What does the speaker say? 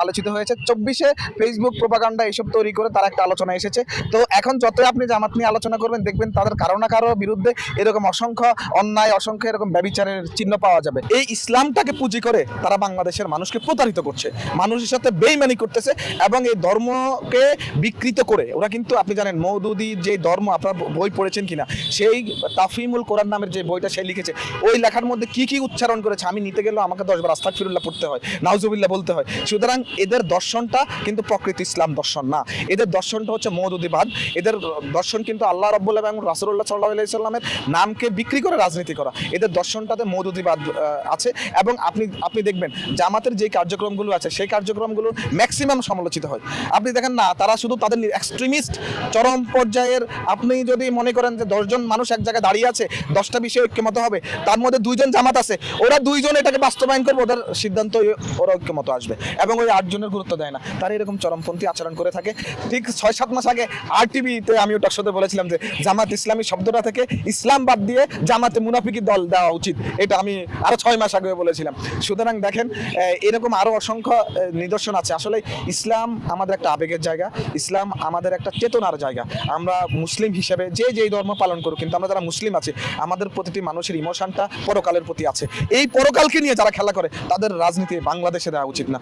আলোচিত হয়েছে 24-এ Facebook propaganda এসব তৈরি করে তারা একটা আলোচনা এসেছে। তো এখন যতই আপনি জামাত নিয়ে আলোচনা করবেন দেখবেন তাদের কারো না কারো বিরুদ্ধে এরকম অসংখ্য অন্যায়, অসংখ্য এরকম ব্যভিচারের চিহ্ন পাওয়া যাবে। এই ইসলামটাকে পুঁজি করে তারা বাংলাদেশের মানুষকে প্রতারিত করছে, মানুষের সাথে বেইমানি করতেছে এবং এই ধর্মকে বিকৃত করে ওরা কিন্তু, আপনি জানেন মওদুদির যে ধর্ম, আপনার বই পড়েছেন কিনা, সেই তাফহিমুল কোরআন নামের যে বইটা সে লিখেছে, ওই লেখার মধ্যে কি কি উচ্চারণ করেছে আমি নিতে গেলেও আমাকে 10 বার আস্তাগফিরুল্লাহ পড়তে হয়, নাউজুবিল্লাহ বলতে হয়। সুতরাং এদের দর্শনটা কিন্তু প্রকৃত ইসলাম দর্শন না, এদের দর্শনটা হচ্ছে মওদুদিবাদ। এদের দর্শন কিন্তু আল্লাহ রাব্বুল আলামিন এবং রাসূলুল্লাহ সাল্লাল্লাহু আলাইহি সাল্লামের নামকে বিক্রি করে রাজনীতি করা। এদের দর্শনটাতে মওদুদিবাদ আছে এবং আপনি দেখবেন জামাতের যে কার্যক্রমগুলো আছে সেই কার্যক্রমগুলো ম্যাক্সিমাম সমালোচিত হয়। আপনি দেখেন না, তারা শুধু তাদের এক্সট্রিমিস্ট চরম পর্যায়ের, আপনি যদি মনে করেন যে 10 জন মানুষ এক জায়গায় দাঁড়িয়ে আছে 10টা বিষয়ে ঐক্যমত হবে, তার মধ্যে 2 জন জামাত আছে, ওরা 2 জন এটাকে বাস্তবায়ন করবে, ওদের সিদ্ধান্ত ওরা ঐক্যমত আসবে এবং ওই 8 জনের গুরুত্ব দেয় না। তারা এরকম চরমপন্থী আচরণ করে থাকে। ঠিক 6-7 মাস আগে RTVতে আমি ওটার সাথে বলেছিলাম যে জামাত ইসলামী শব্দটা থেকে ইসলাম বাদ দিয়ে জামাতে মুনাফিকি দল দেওয়া উচিত, এটা আমি আরো 6 মাস আগে বলেছিলাম। সুতরাং দেখেন এরকম আরো অসংখ্য নিদর্শন আছে। আসলে ইসলাম আমাদের একটা আবেগের জায়গা, ইসলাম আমাদের একটা চেতনার জায়গা। আমরা মুসলিম হিসেবে যেই ধর্ম পালন করুক, কিন্তু আমরা যারা মুসলিম আছি আমাদের প্রতিটি মানুষের ইমোশনটা পরকালের প্রতি আছে। এই পরকালকে নিয়ে যারা খেলা করে তাদের রাজনীতি বাংলাদেশে দেওয়া উচিত না।